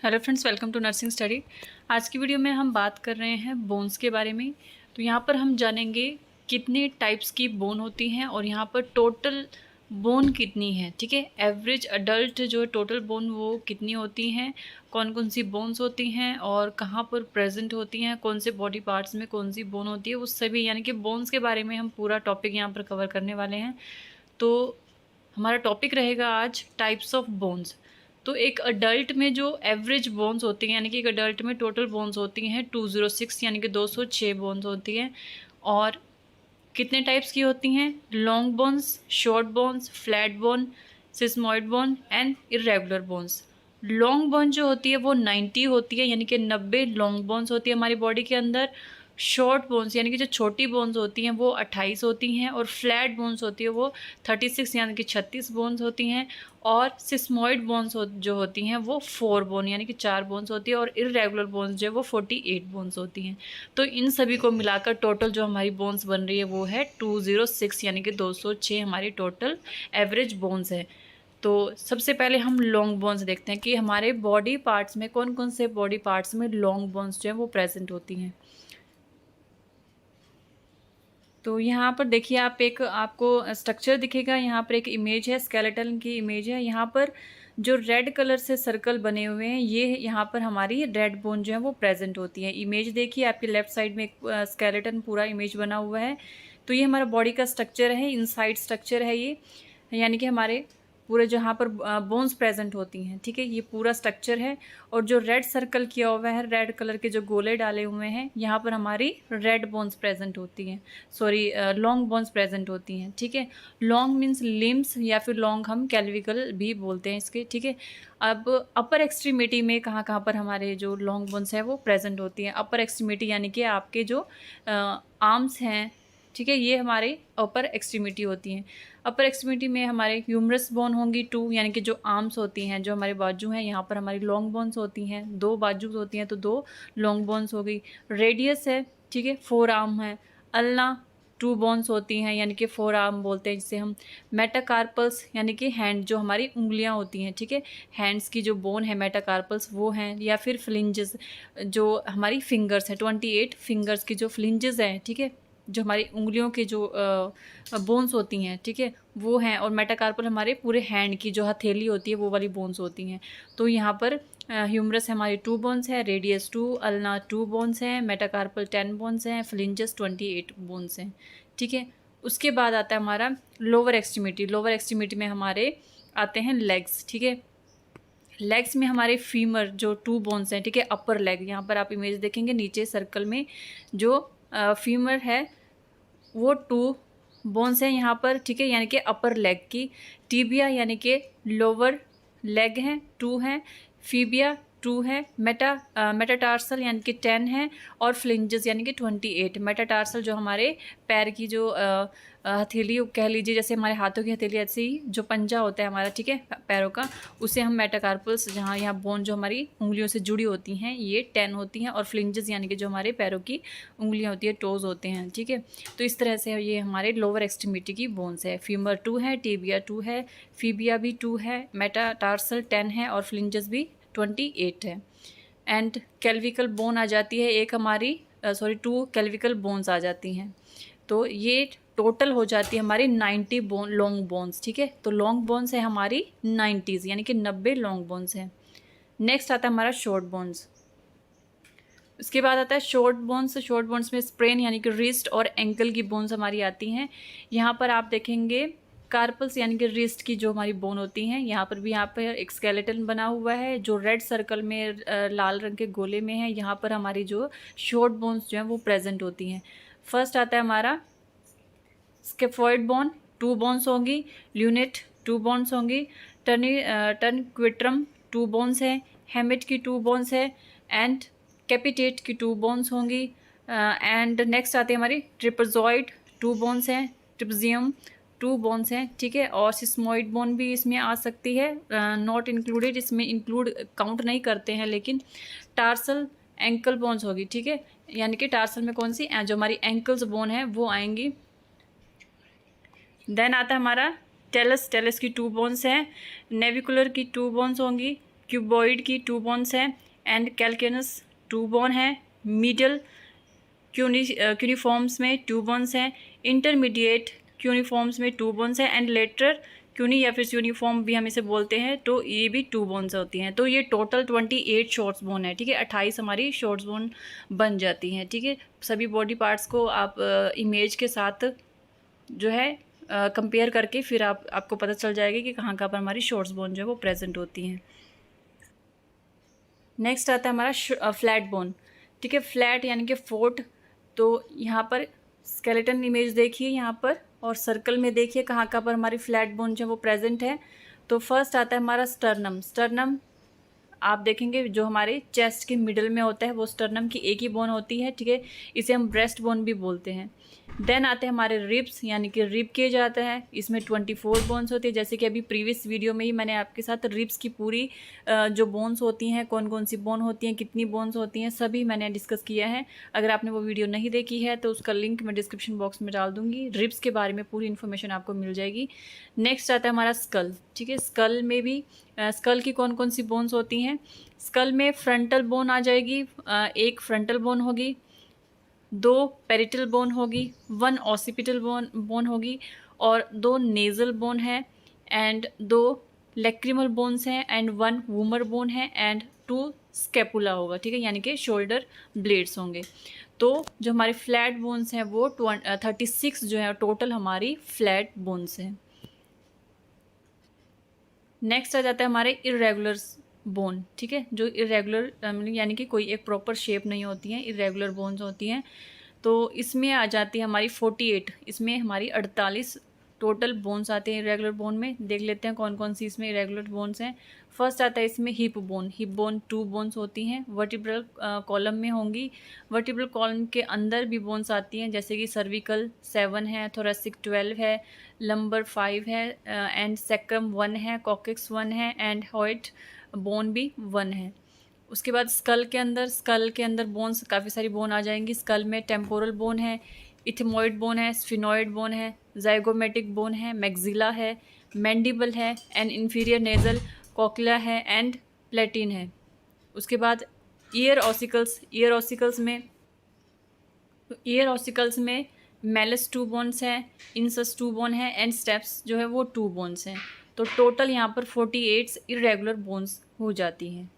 Hello friends, welcome to nursing study. आज की video में हम बात कर रहे हैं बोन्स के बारे में। तो यहाँ पर हम जानेंगे कितने टाइप्स की बोन होती हैं और यहाँ पर टोटल बोन कितनी है। ठीक है, एवरेज अडल्ट जो टोटल बोन वो कितनी होती हैं, कौन कौन सी बोन्स होती हैं और कहाँ पर प्रेजेंट होती हैं, कौन से बॉडी पार्ट्स में कौन सी बोन होती है, उस सभी यानी कि बोन्स के बारे में हम पूरा टॉपिक यहाँ पर कवर करने वाले हैं। तो हमारा टॉपिक रहेगा आज टाइप्स ऑफ बोन्स। तो एक अडल्ट में जो एवरेज बोन्स होती हैं, यानी कि एक अडल्ट में टोटल बोन्स होती हैं 206 यानी कि 206 बोन्स होती हैं। और कितने टाइप्स की होती हैं? Long bones, short bones, flat bone, sesamoid bone and irregular bones. Long bone जो होती है वो 90 होती है, यानी कि 90 लॉन्ग बोन्स होती है हमारी बॉडी के अंदर। शॉर्ट बोन्स यानी कि जो छोटी बोन्स होती हैं वो 28 होती हैं और फ्लैट बोन्स होती है वो 36 यानी कि 36 बोन्स होती हैं। और सिस्मॉइड बोन्स जो होती हैं वो 4 बोन यानी कि 4 बोन्स होती है और इर्रेगुलर बोन्स जो है वो 48 बोन्स होती हैं। तो इन सभी को मिलाकर टोटल जो हमारी बोन्स बन रही है वो है 206 यानी कि 206 हमारी टोटल एवरेज बोन्स है। तो सबसे पहले हम लॉन्ग बोन्स देखते हैं कि हमारे बॉडी पार्ट्स में कौन कौन से बॉडी पार्ट्स में लॉन्ग बोन्स जो है वो प्रेजेंट होती हैं। तो यहाँ पर देखिए, आपको स्ट्रक्चर दिखेगा। यहाँ पर एक इमेज है, स्केलेटन की इमेज है। यहाँ पर जो रेड कलर से सर्कल बने हुए हैं ये यहाँ पर हमारी रेड बोन जो है वो प्रेजेंट होती है। इमेज देखिए, आपकी लेफ्ट साइड में एक स्केलेटन पूरा इमेज बना हुआ है। तो ये हमारा बॉडी का स्ट्रक्चर है, इनसाइड स्ट्रक्चर है ये, यानी कि हमारे पूरे जहाँ पर बोन्स प्रेजेंट होती हैं। ठीक है, ये पूरा स्ट्रक्चर है। और जो रेड सर्कल किया हुआ है, रेड कलर के जो गोले डाले हुए हैं, यहाँ पर हमारी रेड बोन्स प्रेजेंट होती हैं, सॉरी लॉन्ग बोन्स प्रेजेंट होती हैं। ठीक है, लॉन्ग मीन्स लिम्स या फिर लॉन्ग हम कैल्विकल भी बोलते हैं इसके। ठीक है, अब अपर एक्सट्रीमिटी में कहाँ कहाँ पर हमारे जो लॉन्ग बोन्स हैं वो प्रेजेंट होती हैं। अपर एक्सट्रीमिटी यानी कि आपके जो आर्म्स हैं, ठीक है, ये हमारे अपर एक्सट्रीमिटी होती हैं। अपर एक्सट्रीमिटी में हमारे ह्यूमरस बोन होंगी 2, यानी कि जो आर्म्स होती हैं, जो हमारे बाजू हैं, यहाँ पर हमारी लॉन्ग बोन्स होती हैं। 2 बाजू होती हैं तो 2 लॉन्ग बोन्स हो गई। रेडियस है, ठीक है, 4 आर्म है। अल्ना 2 बोन्स होती हैं, यानी कि 4 आर्म बोलते हैं जिसे हम। मेटाकार्पल्स यानी कि हैंड, जो हमारी उंगलियां होती हैं, ठीक है, हैंड्स की जो बोन है मेटाकार्पल्स वो हैं। या फिर फ्लिंजेस, जो हमारी फिंगर्स है, 28 फिंगर्स की जो फ्लिंजेस हैं, ठीक है, जो हमारी उंगलियों के जो बोन्स होती हैं, ठीक है, वो हैं। और मेटाकार्पल हमारे पूरे हैंड की जो हथेली होती है वो वाली बोन्स होती हैं। तो यहाँ पर ह्यूमरस हमारी 2 बोन्स है, रेडियस 2, अल्ना 2 बोन्स हैं, मेटाकार्पल 10 बोन्स हैं, फ्लिंजेस 28 बोन्स हैं। ठीक है, उसके बाद आता है हमारा लोअर एक्सट्रीमिटी। लोअर एक्सट्रीमिटी में हमारे आते हैं लेग्स। ठीक है, लेग्स में हमारे फीमर जो 2 बोन्स हैं, ठीक है, अपर लेग, यहाँ पर आप इमेज देखेंगे नीचे सर्कल में जो फीमर है वो 2 बोन्स हैं यहाँ पर। ठीक है, यानी कि अपर लेग की। टीबिया यानी कि लोअर लेग हैं, 2 हैं। फीबिया 2 है। मेटाटार्सल यानी कि 10 है। और फ्लिंजेस यानी कि 28। मेटाटार्सल जो हमारे पैर की जो हथेली कह लीजिए, जैसे हमारे हाथों की हथेली, ऐसे ही जो पंजा होता है हमारा, ठीक है, पैरों का, उसे हम मेटाकार्पल्स, जहाँ यहाँ बोन जो हमारी उंगलियों से जुड़ी होती हैं, ये 10 होती हैं। और फ्लिंजेस यानी कि जो हमारे पैरों की उंगलियाँ होती है, टोज होते हैं। ठीक है, तो इस तरह से ये हमारे लोअर एक्सट्रीमिटी की बोन्स है। फीमर 2 है, टीबिया 2 है, फीबिया भी 2 है, मेटाटार्सल 10 है और फ्लिंजेस भी 28 है। एंड कैल्विकल बोन आ जाती है एक हमारी, 2 कैल्विकल बोन्स आ जाती हैं। तो ये टोटल हो जाती है हमारी 90 लॉन्ग बोन्स। ठीक है, तो लॉन्ग बोन्स है हमारी 90s यानी कि 90 लॉन्ग बोन्स हैं। नेक्स्ट आता है हमारा शॉर्ट बोन्स। उसके बाद आता है शॉर्ट बोन्स। शॉर्ट बोन्स में स्प्रेन यानी कि रिस्ट और एंकल की बोन्स हमारी आती हैं। यहाँ पर आप देखेंगे कार्पल्स यानी कि रिस्ट की जो हमारी बोन होती हैं, यहाँ पर एक स्केलेटन बना हुआ है जो रेड सर्कल में लाल रंग के गोले में है। यहाँ पर हमारी जो शॉर्ट बोन्स जो हैं वो प्रेजेंट होती हैं। फर्स्ट आता है हमारा स्केफॉइड बोन, 2 बोन्स होंगी। ल्यूनेट 2 बोन्स होंगी। टर्नक्विट्रम 2 बोन्स है। हेमिट की 2 बोन्स है। एंड कैपिटेट की 2 बोन्स होंगी। एंड नेक्स्ट आती है हमारी ट्रिपजॉइड, 2 बोन्स हैं। ट्रिपजियम 2 बोन्स हैं। ठीक है, और सिस्मोइड बोन भी इसमें आ सकती है, नॉट इंक्लूडेड, इसमें इंक्लूड काउंट नहीं करते हैं, लेकिन टार्सल एंकल बोन्स होगी। ठीक है, यानी कि टार्सल में कौन सी, जो हमारी एंकल्स बोन है वो आएंगी। देन आता है हमारा टेलस। टेलस की 2 बोन्स हैं। नेविकुलर की 2 बोन्स होंगी। क्यूबॉइड की 2 बोन्स हैं, एंड कैल्केनस 2 बोन है, मिडल क्यूनिफॉर्म्स में 2 बोन्स हैं, इंटरमीडिएट क्यूनिफॉर्म्स में 2 बोन्स हैं, एंड लेटर क्यूनी या फिर यूनिफॉर्म भी हम इसे बोलते हैं, तो ये भी 2 बोन्स होती हैं। तो ये टोटल 28 शॉर्ट्स बोन है, ठीक है, 28 हमारी शॉर्ट्स बोन बन जाती हैं, ठीक है। सभी बॉडी पार्ट्स को आप इमेज के साथ जो है कंपेयर करके फिर आपको पता चल जाएगा कि कहाँ पर हमारी शॉर्ट्स बोन जो है वो प्रेजेंट होती हैं। नेक्स्ट आता है हमारा फ्लैट बोन, ठीक है, फ्लैट यानी कि फोर्ट। तो यहाँ पर स्केलेटन इमेज देखिए यहाँ पर, और सर्कल में देखिए कहाँ पर हमारी फ्लैट बोन जो है वो प्रेजेंट है। तो फर्स्ट आता है हमारा स्टर्नम। स्टर्नम आप देखेंगे जो हमारे चेस्ट के मिडल में होता है वो स्टर्नम की एक ही बोन होती है, ठीक है, इसे हम ब्रेस्ट बोन भी बोलते हैं। देन आते हैं हमारे रिब्स, यानी कि रिब केज आता है, इसमें 24 बोन्स होती है। जैसे कि अभी प्रीवियस वीडियो में ही मैंने आपके साथ रिब्स की पूरी जो बोन्स होती हैं, कौन कौन सी बोन होती हैं, कितनी बोन्स होती हैं, सभी मैंने डिस्कस किया है। अगर आपने वो वीडियो नहीं देखी है तो उसका लिंक मैं डिस्क्रिप्शन बॉक्स में डाल दूँगी। रिब्स के बारे में पूरी इन्फॉर्मेशन आपको मिल जाएगी। नेक्स्ट आता है हमारा स्कल, ठीक है, स्कल में भी स्कल की कौन कौन सी बोन्स होती हैं। स्कल में फ्रंटल बोन आ जाएगी, एक फ्रंटल बोन होगी, 2 पेरिटल बोन होगी, 1 ऑसिपिटल बोन होगी, और 2 नेज़ल बोन है, एंड 2 लैक्रिमल बोन्स हैं, एंड 1 वूमर बोन है, एंड 2 स्केपुला होगा, ठीक है, यानी कि शोल्डर ब्लेड्स होंगे। तो जो हमारी फ्लैट बोन्स हैं वो 36 जो है टोटल हमारी फ्लैट बोन्स हैं। नेक्स्ट आ जाता है हमारे इरेगुलर बोन, ठीक है, जो इरेगुलर यानी कि कोई एक प्रॉपर शेप नहीं होती हैं, इरेगुलर बोन्स होती हैं। तो इसमें आ जाती है हमारी 48, इसमें हमारी 48 टोटल बोन्स आते हैं इरेगुलर बोन में। देख लेते हैं कौन कौन सी इसमें इरेगुलर बोन्स हैं। फर्स्ट आता है इसमें hip bone. Hip bone 2 bones होती हैं, वर्टिब्रल कॉलम में होंगी। वर्टिब्रल कॉलम के अंदर भी बोन्स आती हैं, जैसे कि सर्विकल 7 है, थोरेसिक 12 है, लंबर 5 है, एंड सेक्रम 1 है, कॉकेक्स 1 है, एंड हॉइट बोन भी 1 है। उसके बाद स्कल के अंदर बोन्स काफ़ी सारी बोन आ जाएंगी। स्कल में टेम्पोरल बोन है, इथमोइड बोन है, स्फिनोइड बोन है, जाइगोमेटिक बोन है, मैक्सिला है, मैंडिबल है, एंड इंफीरियर नेजल कॉकला है, एंड प्लेटिन है। उसके बाद ईयर ऑसिकल्स में मेलस 2 बोन्स हैं, इंसस 2 बोन है, एंड स्टेप्स जो है वो 2 बोन्स हैं। तो टोटल यहाँ पर 48 इरेगुलर बोन्स हो जाती हैं।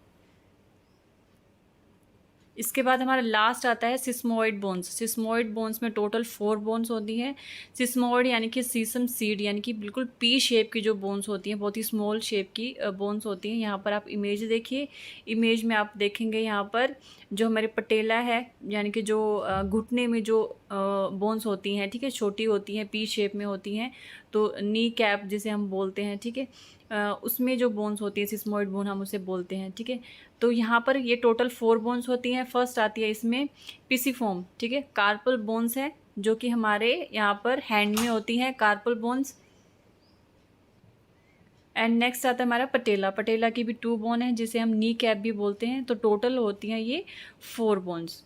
इसके बाद हमारा लास्ट आता है सिस्मोइड बोन्स। सिस्मोइड बोन्स में टोटल 4 बोन्स होती हैं। सिस्मोइड यानी कि सीसम सीड, यानी कि बिल्कुल पी शेप की जो बोन्स होती हैं, बहुत ही स्मॉल शेप की बोन्स होती हैं। यहाँ पर आप इमेज देखिए, इमेज में आप देखेंगे यहाँ पर जो हमारे पटेला है, यानी कि जो घुटने में जो बोन्स होती हैं, ठीक है, छोटी होती हैं, पी शेप में होती हैं, तो नी कैप जिसे हम बोलते हैं, ठीक है, उसमें जो बोन्स होती है सिस्मोइड बोन हम उसे बोलते हैं, ठीक है। तो यहाँ पर ये टोटल 4 बोन्स होती हैं। फर्स्ट आती है इसमें पिसिफॉर्म, ठीक है, कार्पल बोन्स है, जो कि हमारे यहाँ पर हैंड में होती हैं, कार्पल बोन्स। एंड नेक्स्ट आता है हमारा पटेला। पटेला की भी 2 बोन है, जिसे हम नी कैप भी बोलते हैं। तो टोटल होती हैं ये 4 बोन्स।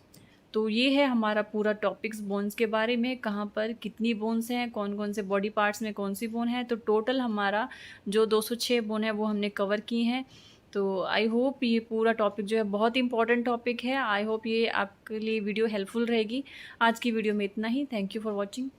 तो ये है हमारा पूरा टॉपिक्स बोन्स के बारे में, कहाँ पर कितनी बोन्स हैं, कौन कौन से बॉडी पार्ट्स में कौन सी बोन है। तो टोटल हमारा जो 206 बोन है वो हमने कवर की हैं। तो आई होप ये पूरा टॉपिक जो है बहुत इंपॉर्टेंट टॉपिक है। आई होप ये आपके लिए वीडियो हेल्पफुल रहेगी। आज की वीडियो में इतना ही। Thank you for watching.